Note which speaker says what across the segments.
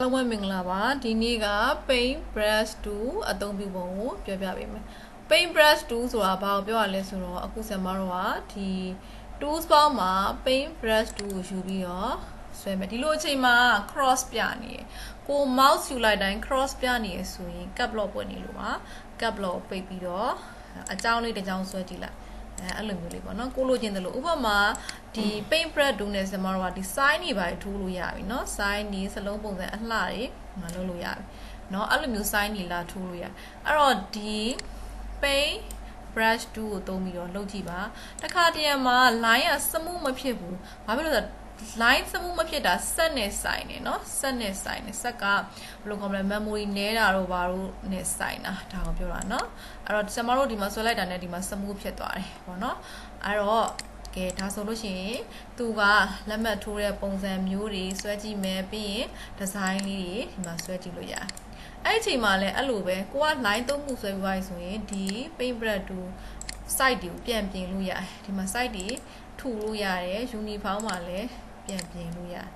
Speaker 1: လုံးဝမင်္ဂလာပါဒီနေ့က Paintbrush 2အသုံးပြုပုံကိုပြောပြပေးမယ် Paintbrush 2ဆိုတာဘာကိုပြောရလဲဆိုတော့အခုဆရာမတို့ကဒီ tools ပေါင်းမှာ Paintbrush 2ကိုယူပြီးတော့ဆွဲမယ်ဒီလိုအချိန်မှာ cross ပြနေတယ်ကို mouse ယူလိုက်တိုင်း cross ပြနေရဆိုရင် cap lock ပွင့်နေလို့ပါ cap lock ပိတ်ပြီးတော့အကြောင်းလေးတစ်ကြောင်းဆွဲကြည့်လိုက်အဲ့လိုမျိုးလေးပေါ့နော်ကိုလိုချင်တယ်လို့ဥပမာဒီ paintbrush 2နဲ့ဆရာမတို့ကဒီ sign တွေပါထိုးလို့ရပြီเนาะ sign တွေစလုံးပုံစံအလှတွေငါလုပ်လို့ရပြီเนาะအဲ့လိုမျိုး sign တွေလာထိုးလို့ရအဲ့တော့ဒီ paintbrush 2ကိုသုံးပြီးတော့လုပ်ကြည့်ပါတခါတည်းမှာ line ကစမှုမဖြစ်ဘူးဘာဖြစ်လို့လဲ line စမှုမဖြစ်တာဆက်နဲ့ဆိုင်နေเนาะဆက်နဲ့ဆိုင်နေဆက်ကဘယ်လိုခေါ်မလဲ memory နဲတာတော့ဘာလို့နဲ့ဆိုင်တာဒါကိုပြောတာเนาะအဲ့တော့ကျွန်တော်တို့ဒီမှာဆွဲလိုက်တာနဲ့ဒီမှာစမှုဖြစ်သွားတယ်ပေါ့เนาะအဲ့တော့ကဲဒါဆိုလို့ရှိရင်သူကလက်မှတ်ထိုးတဲ့ပုံစံမျိုးတွေဆွဲကြည့်မယ်ပြီးရင်ဒီဇိုင်းလေးတွေဒီမှာဆွဲကြည့်လို့ရတယ်အဲ့ဒီအချိန်မှာလည်းအဲ့လိုပဲကိုက line 3ခုဆွဲပြီးသွားပြီဆိုရင်ဒီ paintbrush 2 site တွေကိုပြန်ပြင်လို့ရတယ်ဒီမှာ site တွေထူလို့ရတယ် uniform မှာလည်းပြန်ပြင်လို့ရတယ်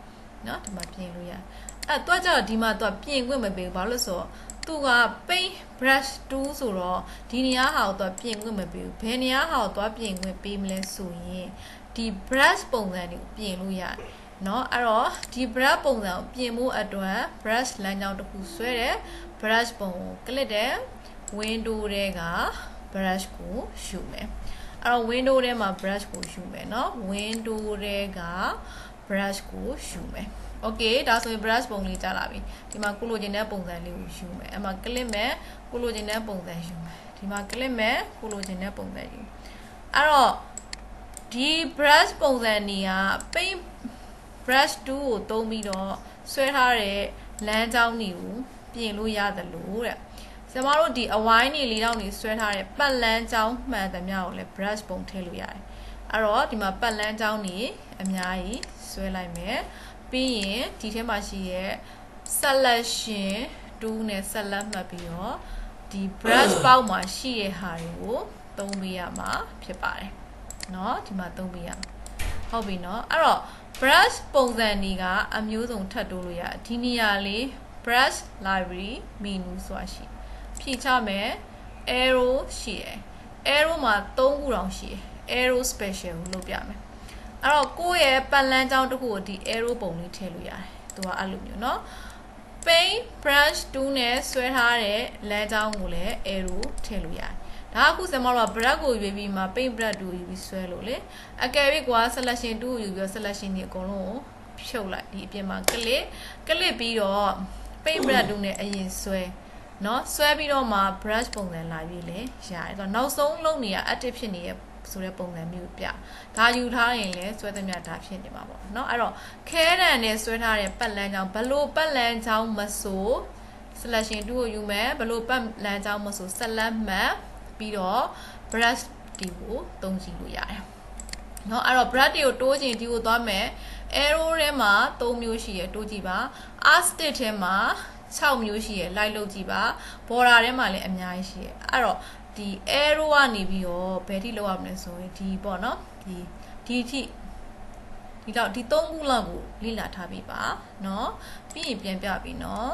Speaker 1: เนาะဒီမှာပြင်လို့ရတယ်အဲ့တော့ကြတော့ဒီမှာတော့ပြင်ခွင့်မပေးဘူးဘာလို့ဆိုတော့သူက paint brush 2ဆိုတော့ဒီနေရာဟာကိုတော့ပြင်ခွင့်မပေးဘူးဘယ်နေရာဟာကိုတော့ပြင်ခွင့်ပေးမလဲဆိုရင်ဒီ brush ပုံစံတွေကိုပြင်လို့ရတယ်เนาะအဲ့တော့ဒီ brush ပုံစံကိုပြင်ဖို့အတွက် brush လမ်းကြောင်းတစ်ခုဆွဲတယ် brush ပုံကို click တဲ့ window တွေက brush ကိုယူမယ်အဲ့တော့ window ထဲမှာ brush ကိုယူမယ်เนาะ window တွေက brush ကိုယူမယ်โอเคဒါဆိုရင် brush ပုံလေးကြာလာပြီဒီမှာကိုလိုချင်တဲ့ပုံစံလေးကိုယူမယ်အဲ့မှာ click မယ်ကိုလိုချင်တဲ့ပုံစံယူမယ်ဒီမှာ click မယ်ကိုလိုချင်တဲ့ပုံစံယူအဲ့တော့ဒီ brush ပုံစံနေက paint brush 2ကိုသုံးပြီးတော့ဆွဲထားတဲ့လမ်းကြောင်းတွေကိုပြင်လို့ရတယ်လို့တဲ့ကျမတို့ဒီအဝိုင်းနေလေးတောင်နေဆွဲထားတဲ့ပတ်လန်းကြောင်းမှန်သမျှကိုလည်း brush ပုံထည့်လို့ရတယ်အဲ့တော့ဒီမှာပတ်လန်းကြောင်းနေအများကြီးဆွဲလိုက်မယ်ပြီးရင်ဒီထဲမှာရှိရဲ့ selection 2နဲ့ select မှတ်ပြီးတော့ဒီ brush ပေါက်မှာရှိရဲ့ဟာတွေကိုသုံးပေးရမှာဖြစ်ပါတယ်เนาะဒီမှာသုံးပေးရမှာဟုတ်ပြီเนาะအဲ့တော့ brush ပုံစံတွေကအမျိုးစုံထပ်တိုးလို့ရဒီနေရာလေး brush library menu ဆိုတာရှိဖြည့်ချမယ် arrow ရှိရယ် arrow မှာ3ခုတောင်ရှိရယ် arrow special ကိုလုပ်ပြမယ်အဲ့တော့ကိုယ့်ရဲ့ပတ်လန်းကြောင်းတစ်ခုကိုဒီ arrow ပုံလေးထည့်လို့ရတယ်သူကအဲ့လိုမျိုးเนาะ paint brush 2နဲ့ဆွဲထားတဲ့လမ်းကြောင်းကိုလည်း arrow ထည့်လို့ရတယ်ဒါအခုစမတော့ brush ကိုရွေးပြီးမှ paint brush 2ကိုယူပြီးဆွဲလို့လေအကယ်၍ကွာ selection 2ကိုယူပြီး selection တွေအကုန်လုံးကိုဖြုတ်လိုက်ဒီအပြင်မှာ click ပြီးတော့ paint brush 2နဲ့အရင်ဆွဲเนาะဆွဲပြီးတော့မှ brush ပုံစံလာပြီးလေရတယ်ဆိုတော့နောက်ဆုံးလုံးနေရ active ဖြစ်နေတဲ့ဆိုတဲ့ပုံစံမျိုးပြဒါယူထားရင်လည်းဆွဲသမျှဒါဖြစ်နေမှာပေါ့เนาะအဲ့တော့ခဲတံနဲ့ဆွဲထားတဲ့ပတ်လန်းချောင်းဘလို့ပတ်လန်းချောင်းမဆို selection 2ကိုယူမယ်ဘလို့ပတ်လန်းချောင်းမဆို select မှတ်ပြီးတော့ brush ဒီကိုသုံးကြည့်လို့ရတယ်เนาะအဲ့တော့ brush တွေကိုတိုးချင်ဒီကိုသွားမယ် arrow ထဲမှာ3မျိုးရှိရတိုးကြည့်ပါ arc stick ထဲမှာ6မျိုးရှိရလိုက်လုပ်ကြည့်ပါ border ထဲမှာလည်းအများကြီးရှိရအဲ့တော့ဒီ arrow ကနေပြီးတော့ဘယ်ထိလောက်ရမလဲဆိုရင်ဒီပေါ့နော်ဒီထိဒီတော့ဒီ3ခုလောက်ကိုလေ့လာထားပြီးပါเนาะပြီးရင်ပြန်ပြပြီเนาะ